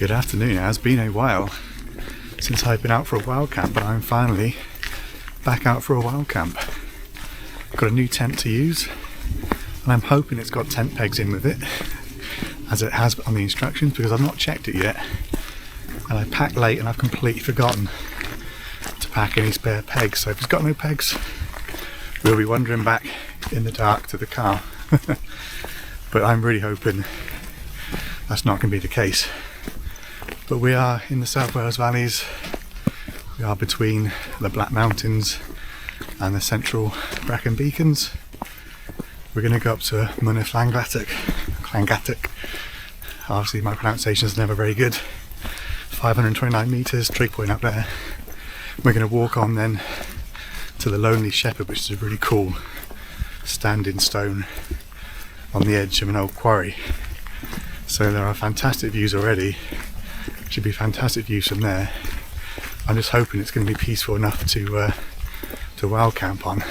Good afternoon. It has been a while since I've been out for a wild camp, but I'm finally back out for a wild camp. Got a new tent to use, and I'm hoping it's got tent pegs in with it, as it has on the instructions, because I've not checked it yet. And I packed late and I've completely forgotten to pack any spare pegs, so if it's got no pegs, we'll be wandering back in the dark to the car. But I'm really hoping that's not going to be the case. But we are in the South Wales Valleys. We are between the Black Mountains and the central Brecon Beacons. We're going to go up to Mynydd Llangattock. Obviously my pronunciation is never very good. 529 metres, trig point up there. We're going to walk on then to the Lonely Shepherd, which is a really cool standing stone on the edge of an old quarry. So there are fantastic views already. Should be fantastic views from there. I'm just hoping it's going to be peaceful enough to wild camp on.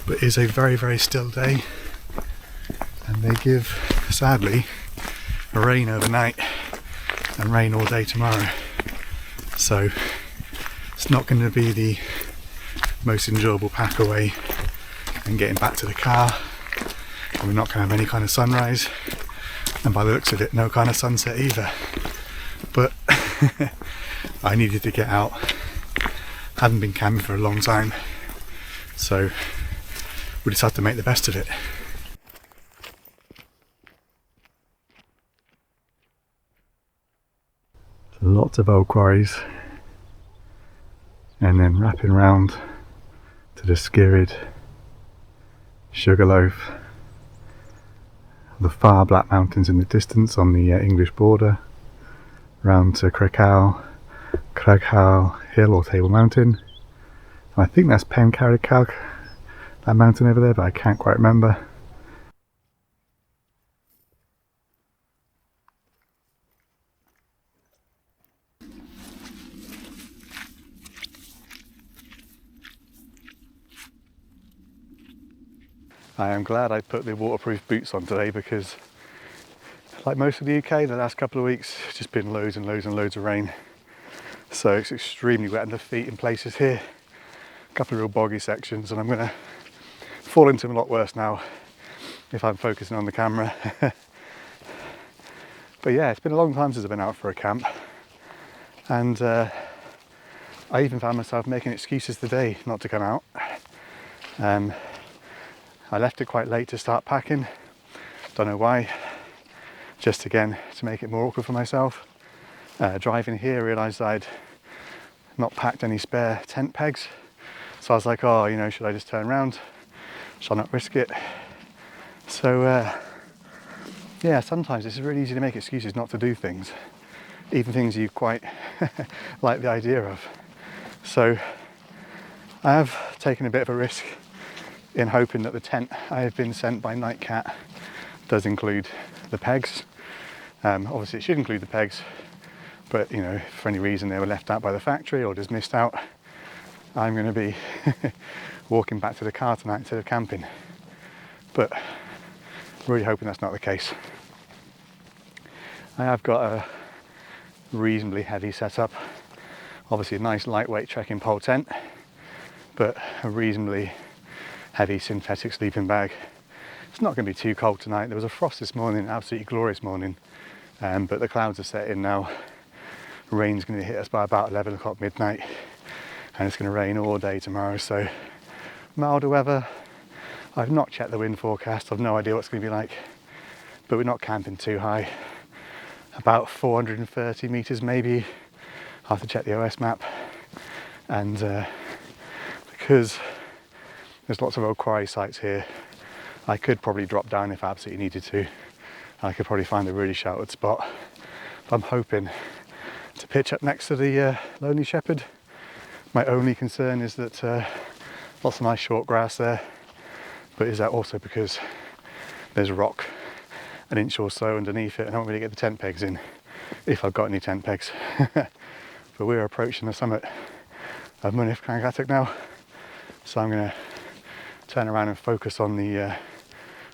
But it is a very, very still day, and they give, sadly, rain overnight and rain all day tomorrow. So it's not going to be the most enjoyable pack away and getting back to the car. And we're not going to have any kind of sunrise, and by the looks of it, no kind of sunset either. But I needed to get out. Hadn't been camping for a long time, so we just had to make the best of it. Lots of old quarries, and then wrapping round to the Skirrid, Sugarloaf, the far Black Mountains in the distance on the English border, round to Craghow Hill or Table Mountain. And I think that's Pencarreg, that mountain over there, but I can't quite remember. I am glad I put the waterproof boots on today, because like most of the UK, the last couple of weeks it's just been loads and loads and loads of rain. So it's extremely wet on the feet in places here. A couple of real boggy sections, and I'm going to fall into them a lot worse now if I'm focusing on the camera. But yeah, it's been a long time since I've been out for a camp, and I even found myself making excuses today not to come out. I left it quite late to start packing, don't know why, just again to make it more awkward for myself. Driving here, realised I'd not packed any spare tent pegs, so I was like, oh, you know, should I just turn around? Shall I not risk it? So yeah, sometimes it's really easy to make excuses not to do things, even things you quite like the idea of. So I have taken a bit of a risk in hoping that the tent I have been sent by Nightcat does include the pegs. Obviously it should include the pegs, but you know, if for any reason they were left out by the factory or just missed out, I'm going to be walking back to the car tonight instead of camping. But really hoping that's not the case. I have got a reasonably heavy setup, obviously a nice lightweight trekking pole tent, but a reasonably heavy synthetic sleeping bag. It's not going to be too cold tonight. There was a frost this morning, absolutely glorious morning, but the clouds are set in now. Rain's going to hit us by about 11 o'clock midnight, and it's going to rain all day tomorrow, so milder weather. I've not checked the wind forecast, I've no idea what it's going to be like, but we're not camping too high, about 430 metres maybe. I'll have to check the OS map, and because there's lots of old quarry sites here, I could probably drop down if I absolutely needed to. I could probably find a really sheltered spot. But I'm hoping to pitch up next to the Lonely Shepherd. My only concern is that lots of nice short grass there, but is that also because there's rock an inch or so underneath it, and I won't really get the tent pegs in, if I've got any tent pegs. But we're approaching the summit of Mynydd Llangattock now, so I'm going to turn around and focus on the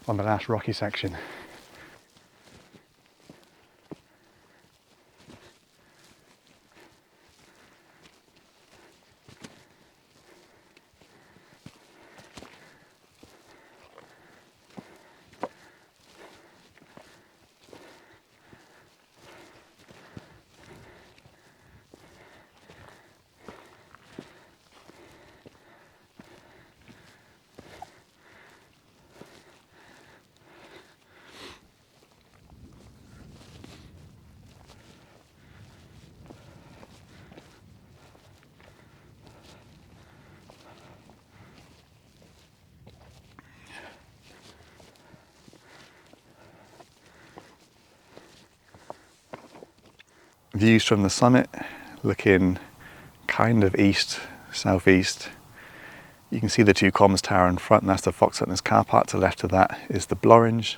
last rocky section. Views from the summit, looking kind of east, southeast. You can see the two comms tower in front, and that's the Fox Hunters car park. To the left of that is the Blorange.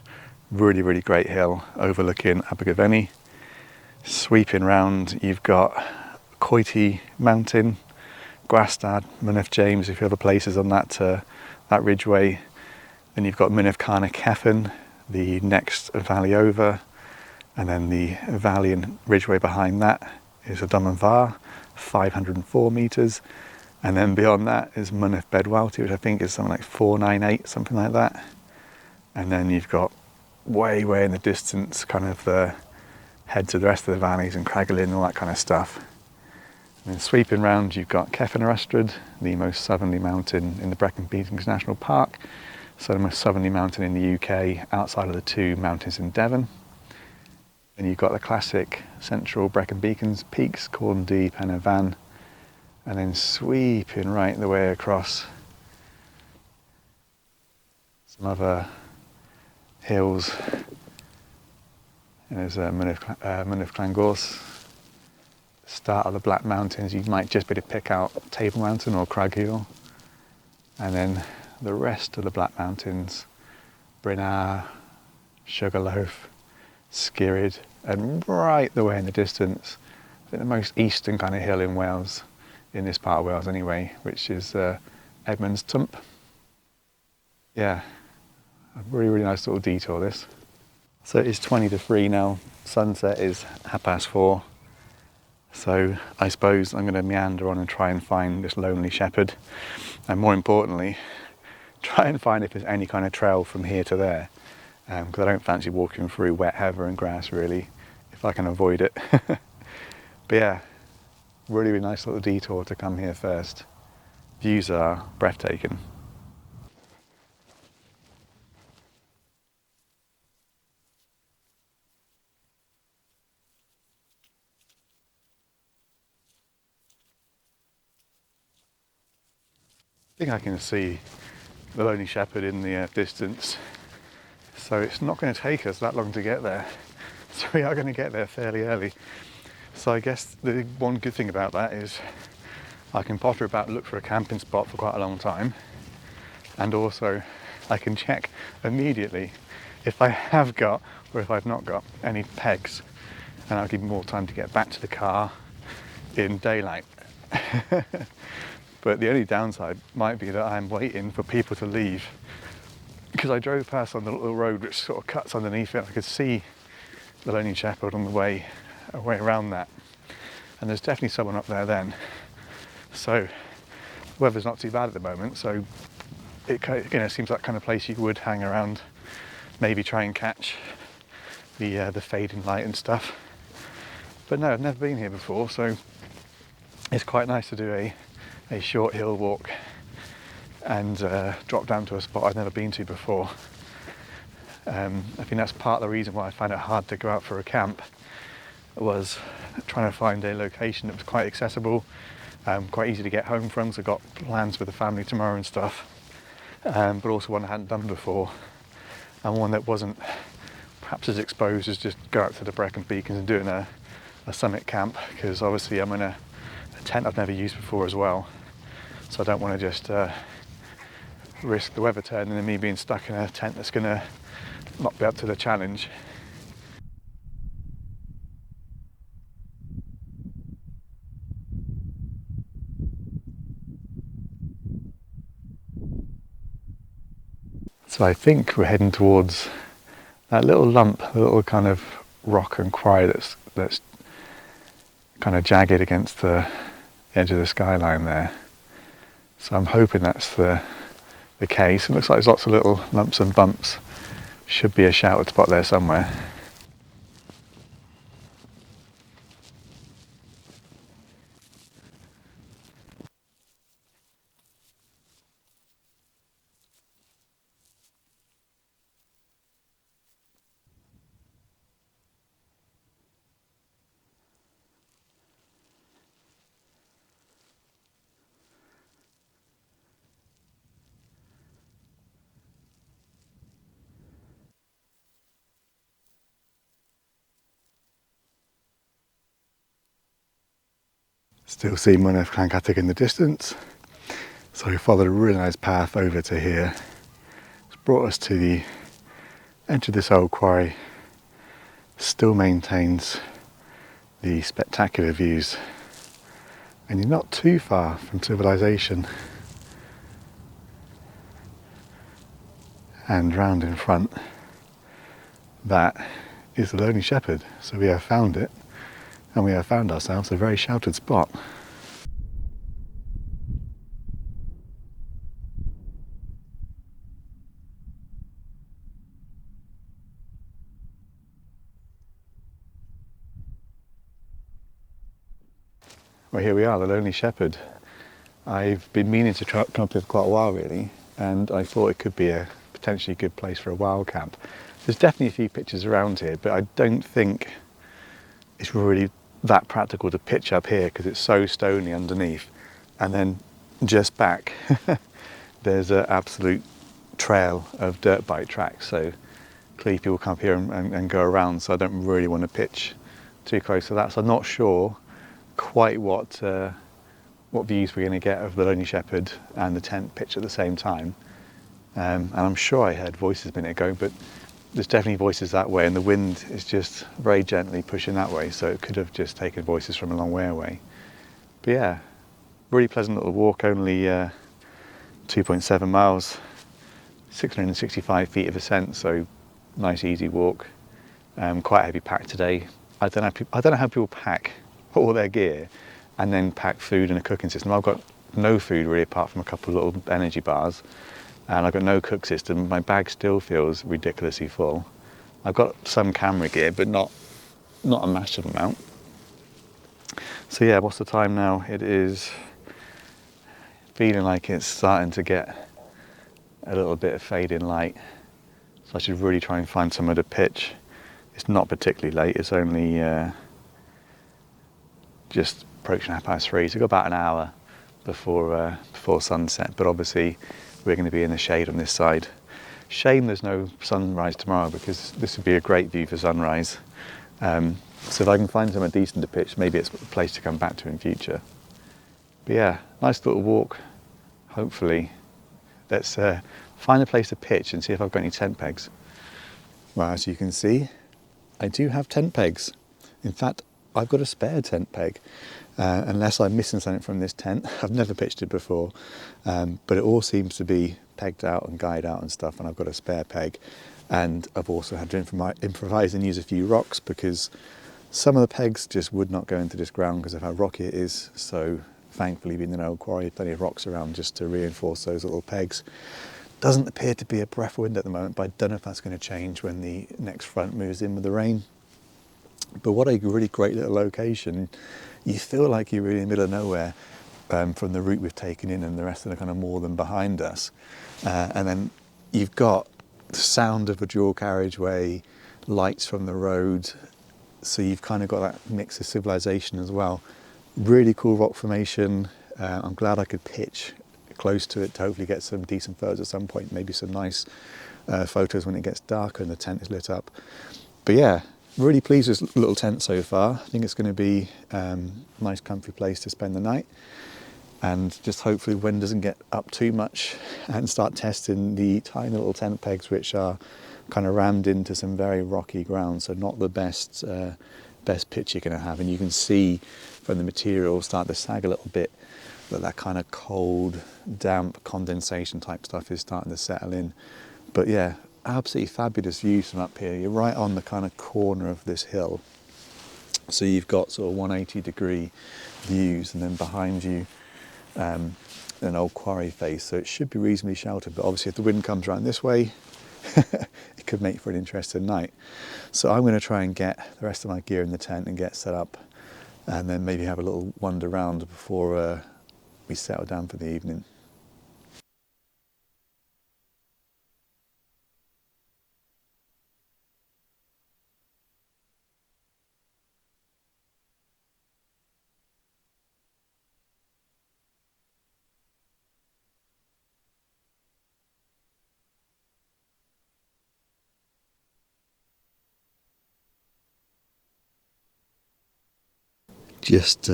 Really, really great hill overlooking Abergavenny. Sweeping round, you've got Coity Mountain, Gwastad, Mynydd James, a few other places on that ridgeway. Then you've got Mynydd Carn Cefn, the next valley over, and then the valley and ridgeway behind that is a Dum and Var, 504 metres. And then beyond that is Mynydd Bedwellty, which I think is something like 498, something like that. And then you've got way in the distance, kind of the head to the rest of the valleys and Craigellyn and all that kind of stuff. And then sweeping round, you've got Cefn yr Ystrad, the most southerly mountain in the Brecon Beacons National Park. So the most southerly mountain in the UK, outside of the two mountains in Devon. And you've got the classic central Brecon Beacons peaks, Corn du Pen y Fan, and then sweeping right the way across some other hills. And there's Mynydd Llangors, start of the Black Mountains. You might just be able to pick out Table Mountain or Craighill, and then the rest of the Black Mountains, Brynnar, Sugarloaf, Skirrid, and right the way in the distance, I think the most eastern kind of hill in Wales, in this part of Wales anyway, which is Edmonds Tump. Yeah, a really nice little detour this. So it's 20 to 3 now, sunset is 4:30. So I suppose I'm going to meander on and try and find this lonely shepherd, and more importantly, try and find if there's any kind of trail from here to there, because I don't fancy walking through wet heather and grass really, if I can avoid it. But yeah, really nice little detour to come here first. Views are breathtaking. I think I can see the Lonely Shepherd in the distance, so it's not going to take us that long to get there. So we are going to get there fairly early. So I guess the one good thing about that is I can potter about and look for a camping spot for quite a long time, and also I can check immediately if I have got or if I've not got any pegs, and I'll give me more time to get back to the car in daylight. But the only downside might be that I'm waiting for people to leave, because I drove past on the little road which sort of cuts underneath it. I could see the Lonely Shepherd on the way around that, and there's definitely someone up there then. So the weather's not too bad at the moment, so it seems like kind of place you would hang around, maybe try and catch the fading light and stuff. But no, I've never been here before, so it's quite nice to do a short hill walk and drop down to a spot I've never been to before. I think that's part of the reason why I find it hard to go out for a camp, was trying to find a location that was quite accessible, quite easy to get home from, so I've got plans with the family tomorrow and stuff, but also one I hadn't done before, and one that wasn't perhaps as exposed as just go out to the Brecon Beacons and doing a summit camp, because obviously I'm in a tent I've never used before as well, so I don't want to just risk the weather turning and me being stuck in a tent that's going to not be up to the challenge. So I think we're heading towards that little lump, a little kind of rock and quarry that's kind of jagged against the edge of the skyline there. So I'm hoping that's the case. It looks like there's lots of little lumps and bumps. Should be a sheltered spot there somewhere. Still see Mynach Llangattig in the distance. So we followed a really nice path over to here. It's brought us to the edge of this old quarry. Still maintains the spectacular views. And you're not too far from civilization. And round in front, that is the Lonely Shepherd. So we have found it, and we have found ourselves a very sheltered spot. Well, here we are, the Lonely Shepherd. I've been meaning to come up here for quite a while, really, and I thought it could be a potentially good place for a wild camp. There's definitely a few pitches around here, but I don't think it's really that practical to pitch up here because it's so stony underneath. And then just back, there's an absolute trail of dirt bike tracks. So clearly people come up here and go around, so I don't really want to pitch too close to that. So I'm not sure quite what views we're going to get of the Lonely Shepherd and the tent pitch at the same time. And I'm sure I heard voices a minute ago, but there's definitely voices that way, and the wind is just very gently pushing that way, so it could have just taken voices from a long way away. But yeah, really pleasant little walk, only 2.7 miles, 665 feet of ascent, so nice easy walk. Quite a heavy pack today. I don't know how people pack all their gear and then pack food and a cooking system. I've got no food really apart from a couple of little energy bars, and I've got no cook system. My bag still feels ridiculously full. I've got some camera gear, but not a massive amount. So yeah, what's the time now? It is feeling like it's starting to get a little bit of fading light. So I should really try and find somewhere to pitch. It's not particularly late, it's only just approaching 3:30, so we've got about an hour before sunset, but obviously we're going to be in the shade on this side. Shame there's no sunrise tomorrow, because this would be a great view for sunrise. So if I can find somewhere decent to pitch, maybe it's a place to come back to in future. But yeah, nice little walk, hopefully. Let's find a place to pitch and see if I've got any tent pegs. Well, as you can see, I do have tent pegs. In fact, I've got a spare tent peg, unless I'm missing something from this tent. I've never pitched it before, but it all seems to be pegged out and guyed out and stuff, and I've got a spare peg. And I've also had to improvise and use a few rocks, because some of the pegs just would not go into this ground because of how rocky it is. So thankfully, being an old quarry, plenty of rocks around just to reinforce those little pegs. Doesn't appear to be a breath of wind at the moment, but I don't know if that's going to change when the next front moves in with the rain. But what a really great little location. You feel like you're really in the middle of nowhere from the route we've taken in and the rest of the kind of moorland behind us. And then you've got the sound of a dual carriageway, lights from the road. So you've kind of got that mix of civilization as well. Really cool rock formation. I'm glad I could pitch close to it to hopefully get some decent photos at some point, maybe some nice photos when it gets darker and the tent is lit up. But yeah, really pleased with this little tent so far. I think it's going to be a nice comfy place to spend the night, and just hopefully wind doesn't get up too much and start testing the tiny little tent pegs, which are kind of rammed into some very rocky ground, so not the best pitch you're going to have. And you can see from the material start to sag a little bit, that kind of cold, damp condensation type stuff is starting to settle in. But yeah, absolutely fabulous views from up here. You're right on the kind of corner of this hill, so you've got sort of 180-degree views, and then behind you an old quarry face, so it should be reasonably sheltered. But obviously if the wind comes around this way, it could make for an interesting night. So I'm going to try and get the rest of my gear in the tent and get set up, and then maybe have a little wander around before we settle down for the evening. Just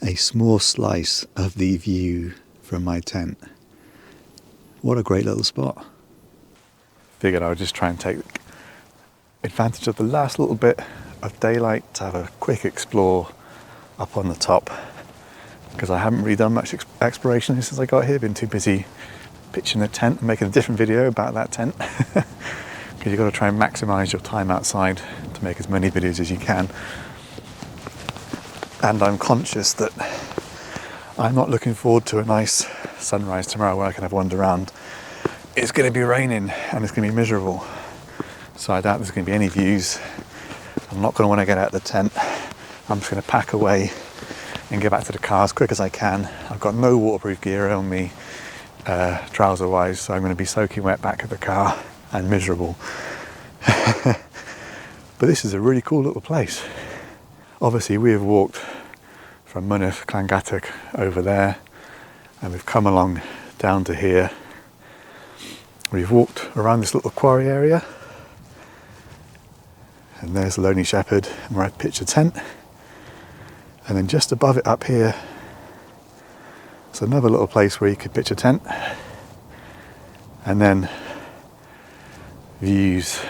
a small slice of the view from my tent. What a great little spot. Figured I would just try and take advantage of the last little bit of daylight to have a quick explore up on the top, because I haven't really done much exploration since I got here. Been too busy pitching the tent and making a different video about that tent, because you've got to try and maximise your time outside to make as many videos as you can. And I'm conscious that I'm not looking forward to a nice sunrise tomorrow where I can have a wander around. It's going to be raining and it's going to be miserable, so I doubt there's going to be any views. I'm not going to want to get out of the tent. I'm just going to pack away and get back to the car as quick as I can. I've got no waterproof gear on me, trouser wise, so I'm going to be soaking wet back at the car and miserable. But this is a really cool little place. Obviously we have walked from Mynydd, Llangattock over there, and we've come along down to here. We've walked around this little quarry area, and there's the Lonely Shepherd, and we're at pitch a tent. And then just above it up here, it's another little place where you could pitch a tent. And then views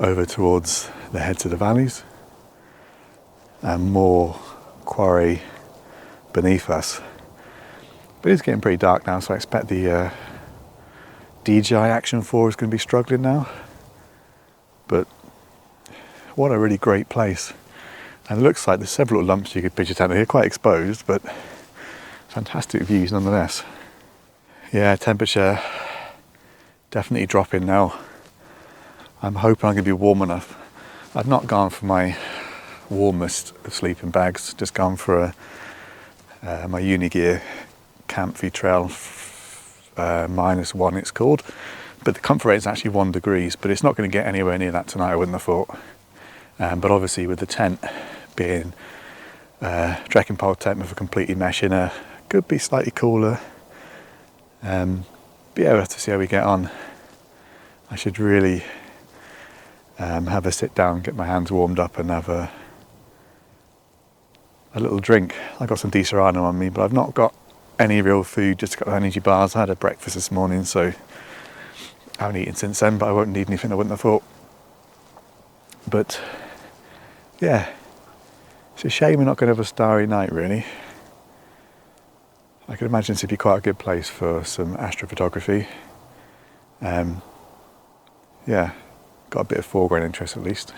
over towards the heads of the valleys, and more quarry beneath us. But it's getting pretty dark now, so I expect the DJI Action 4 is going to be struggling now. But what a really great place. And it looks like there's several lumps you could pitch a tent here, quite exposed, but fantastic views nonetheless. Yeah, temperature definitely dropping now. I'm hoping I'm going to be warm enough. I've not gone for my warmest of sleeping bags, just gone for my Unigear Camphy Trail -1 it's called, but the comfort rate is actually 1 degrees, but it's not going to get anywhere near that tonight, I wouldn't have thought. But obviously with the tent being trekking pole tent with a completely mesh inner, could be slightly cooler. But yeah, we'll have to see how we get on. I should really have a sit down, get my hands warmed up and have a little drink. I got some Di Serrano on me, but I've not got any real food, just got energy bars. I had a breakfast this morning, so I haven't eaten since then, but I won't need anything, I wouldn't have thought. But yeah, it's a shame we're not going to have a starry night, really. I could imagine this would be quite a good place for some astrophotography. Yeah, got a bit of foreground interest at least.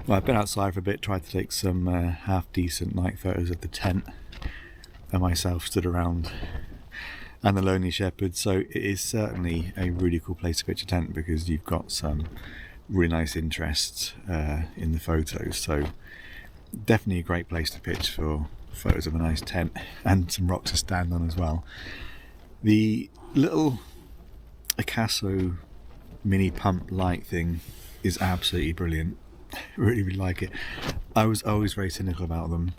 Well, I've been outside for a bit, tried to take some half decent night photos of the tent and myself stood around and the Lonely Shepherd. So it is certainly a really cool place to pitch a tent, because you've got some really nice interests in the photos. So definitely a great place to pitch for photos of a nice tent and some rocks to stand on as well. The little Akaso mini pump light thing is absolutely brilliant. Really like it. I was always very cynical about them,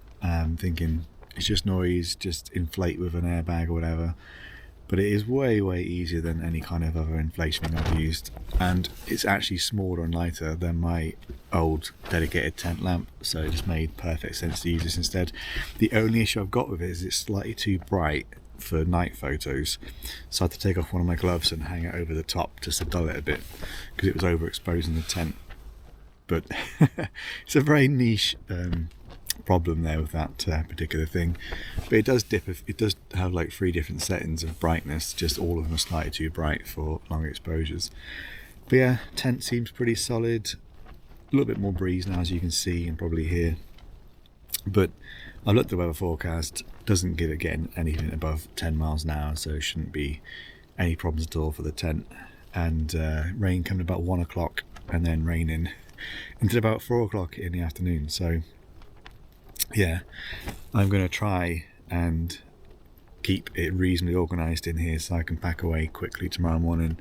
thinking it's just noise, just inflate with an airbag or whatever. But it is way easier than any kind of other inflation thing I've used, and it's actually smaller and lighter than my old dedicated tent lamp, so it just made perfect sense to use this instead. The only issue I've got with it is it's slightly too bright for night photos, so I had to take off one of my gloves and hang it over the top just to dull it a bit, because it was overexposing the tent. But it's a very niche problem there with that particular thing. But it does it does have like 3 different settings of brightness, just all of them are slightly too bright for long exposures. But yeah, tent seems pretty solid. A little bit more breeze now, as you can see and probably hear. But I looked at the weather forecast, doesn't give it getting anything above 10 miles an hour, so it shouldn't be any problems at all for the tent. And rain coming about 1 o'clock, and then raining until about 4 o'clock in the afternoon. So yeah, I'm going to try and keep it reasonably organised in here so I can pack away quickly tomorrow morning,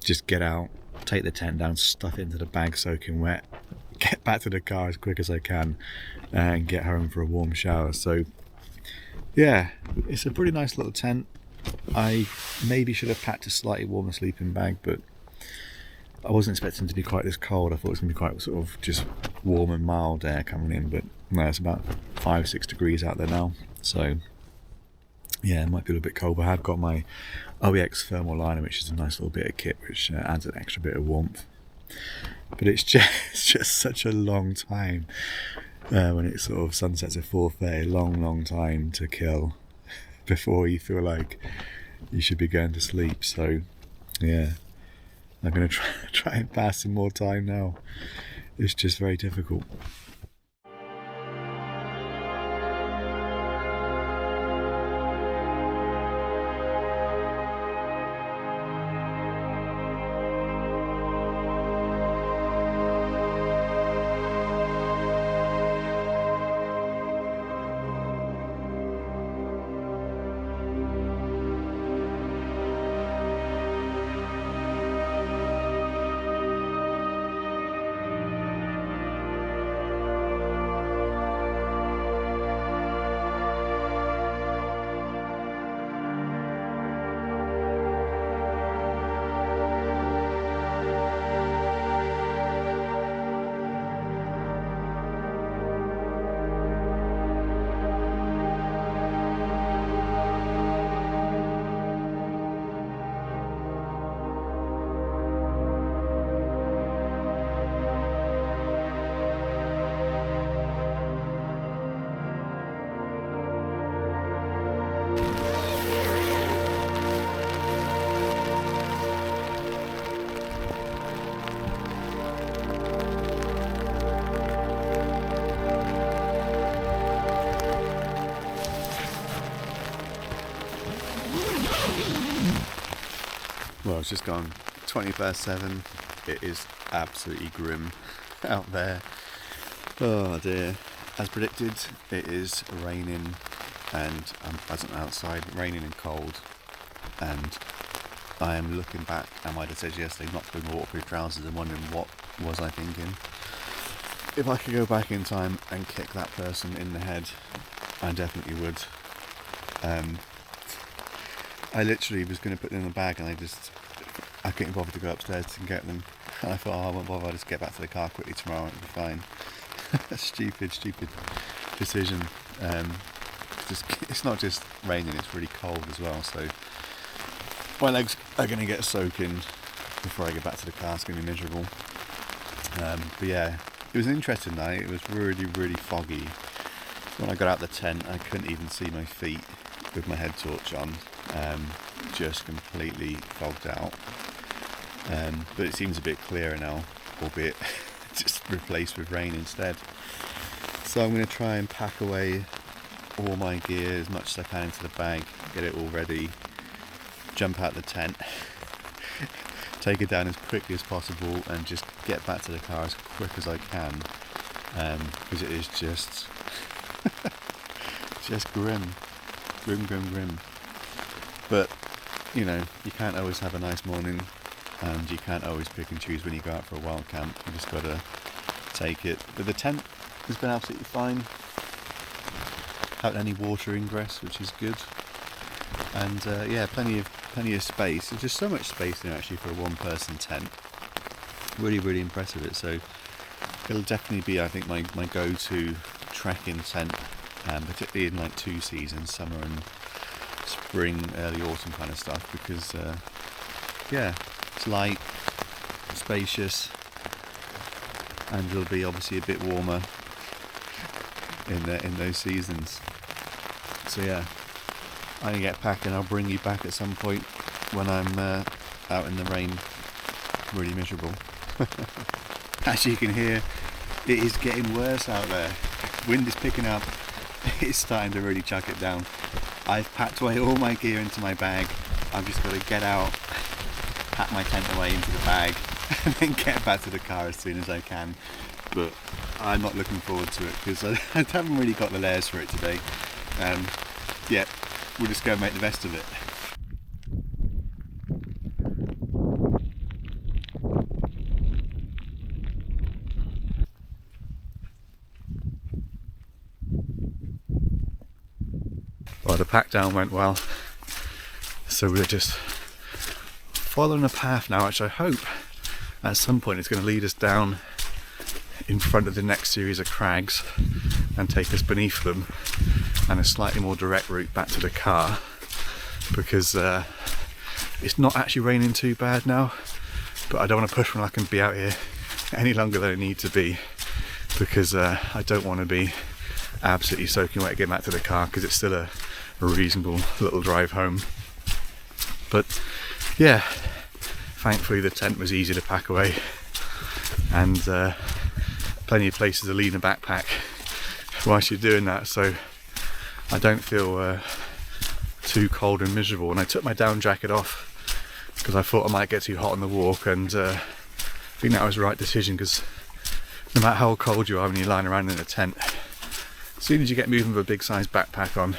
just get out, take the tent down, stuff it into the bag soaking wet, get back to the car as quick as I can, and get home for a warm shower. So yeah, it's a pretty nice little tent. I maybe should have packed a slightly warmer sleeping bag, but I wasn't expecting it to be quite this cold. I thought it was going to be quite sort of just warm and mild air coming in, but no, it's about 5-6 degrees out there now. So yeah, it might be a little bit cold, but I have got my OEX thermal liner, which is a nice little bit of kit which adds an extra bit of warmth. But it's just such a long time when it sort of sunsets at 4:30, long time to kill before you feel like you should be going to sleep. So yeah, I'm going to try and pass some more time now. It's just very difficult. Well, it's just gone 20:07. It is absolutely grim out there. Oh dear. As predicted, it is raining and I'm present outside, raining and cold. And I am looking back at my decision yesterday not to bring waterproof trousers and wondering what was I thinking. If I could go back in time and kick that person in the head, I definitely would. I literally was going to put them in the bag and I couldn't bother to go upstairs to get them. And I thought, oh, I won't bother, I'll just get back to the car quickly tomorrow, it'll be fine. Stupid decision. It's not just raining, it's really cold as well, so my legs are going to get soaking before I get back to the car. It's going to be miserable. But yeah, it was an interesting night. It was really foggy. When I got out the tent, I couldn't even see my feet with my head torch on. Just completely fogged out. But it seems a bit clearer now, albeit just replaced with rain instead. So I'm going to try and pack away all my gear as much as I can into the bag, get it all ready, jump out the tent, take it down as quickly as possible and just get back to the car as quick as I can, because it is just grim. But you know, you can't always have a nice morning and you can't always pick and choose when you go out for a wild camp. You just gotta take it. But the tent has been absolutely fine. Haven't any water ingress, which is good. And yeah, plenty of space. There's just so much space there actually for a one-person tent. Really impressive it. So it'll definitely be, I think, my go-to trekking tent, particularly in like 2 seasons, summer and spring, early autumn kind of stuff, because yeah, it's light, spacious, and it'll be obviously a bit warmer in those seasons. So yeah, I'm gonna get packing. I'll bring you back at some point when I'm out in the rain, really miserable. As you can hear, it is getting worse out there. wind is picking up. It's starting to really chuck it down. I've packed away all my gear into my bag. I've just got to get out, pack my tent away into the bag, and then get back to the car as soon as I can. But I'm not looking forward to it because I haven't really got the layers for it today. Yeah, we'll just go and make the best of it. Well, the pack down went well, so we're just following a path now, which I hope at some point is going to lead us down in front of the next series of crags and take us beneath them, and a slightly more direct route back to the car, because it's not actually raining too bad now, but I don't want to push when I can be out here any longer than I need to be, because I don't want to be absolutely soaking wet getting back to the car, because it's still a reasonable little drive home. But yeah, thankfully the tent was easy to pack away, and plenty of places to leave a backpack whilst you're doing that, so I don't feel too cold and miserable. And I took my down jacket off because I thought I might get too hot on the walk, and I think that was the right decision, because no matter how cold you are when you're lying around in a tent, as soon as you get moving with a big size backpack on,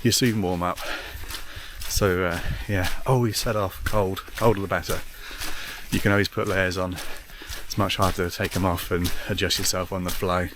you soon warm up. So yeah, always set off cold, colder the better. You can always put layers on. It's much harder to take them off and adjust yourself on the fly.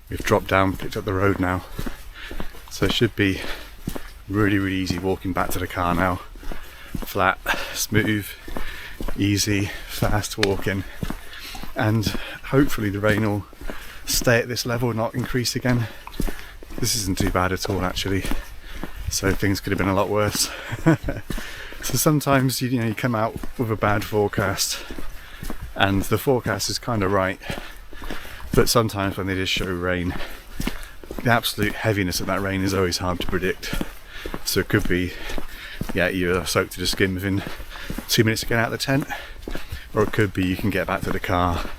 We've dropped down, picked up the road now, so it should be really easy walking back to the car now. Flat, smooth, easy, fast walking, and hopefully the rain will stay at this level, not increase again. This isn't too bad at all actually, so things could have been a lot worse. So sometimes you come out with a bad forecast and the forecast is kind of right, but sometimes when they just show rain, the absolute heaviness of that rain is always hard to predict. So it could be, yeah, you're soaked to the skin within 2 minutes to get out of the tent, or it could be you can get back to the car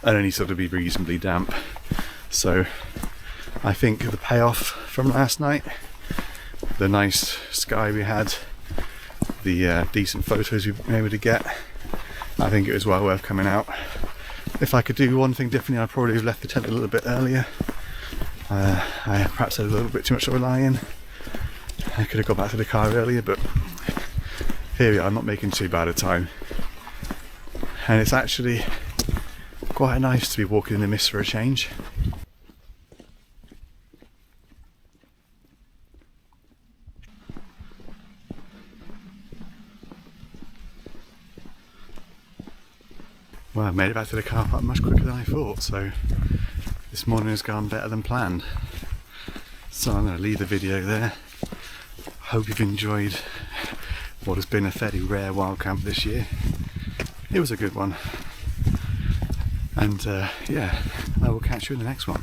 and only sort of be reasonably damp. So I think the payoff from last night, the nice sky we had, the decent photos we've been able to get, I think it was well worth coming out. If I could do one thing differently, I'd probably have left the tent a little bit earlier. I perhaps had a little bit too much of a lie-in. I could have got back to the car earlier, but here we are, not making too bad a time. And it's actually quite nice to be walking in the mist for a change. Well, I made it back to the car park much quicker than I thought, so this morning has gone better than planned. So I'm going to leave the video there. Hope you've enjoyed what has been a fairly rare wild camp this year. It was a good one. And yeah, I will catch you in the next one.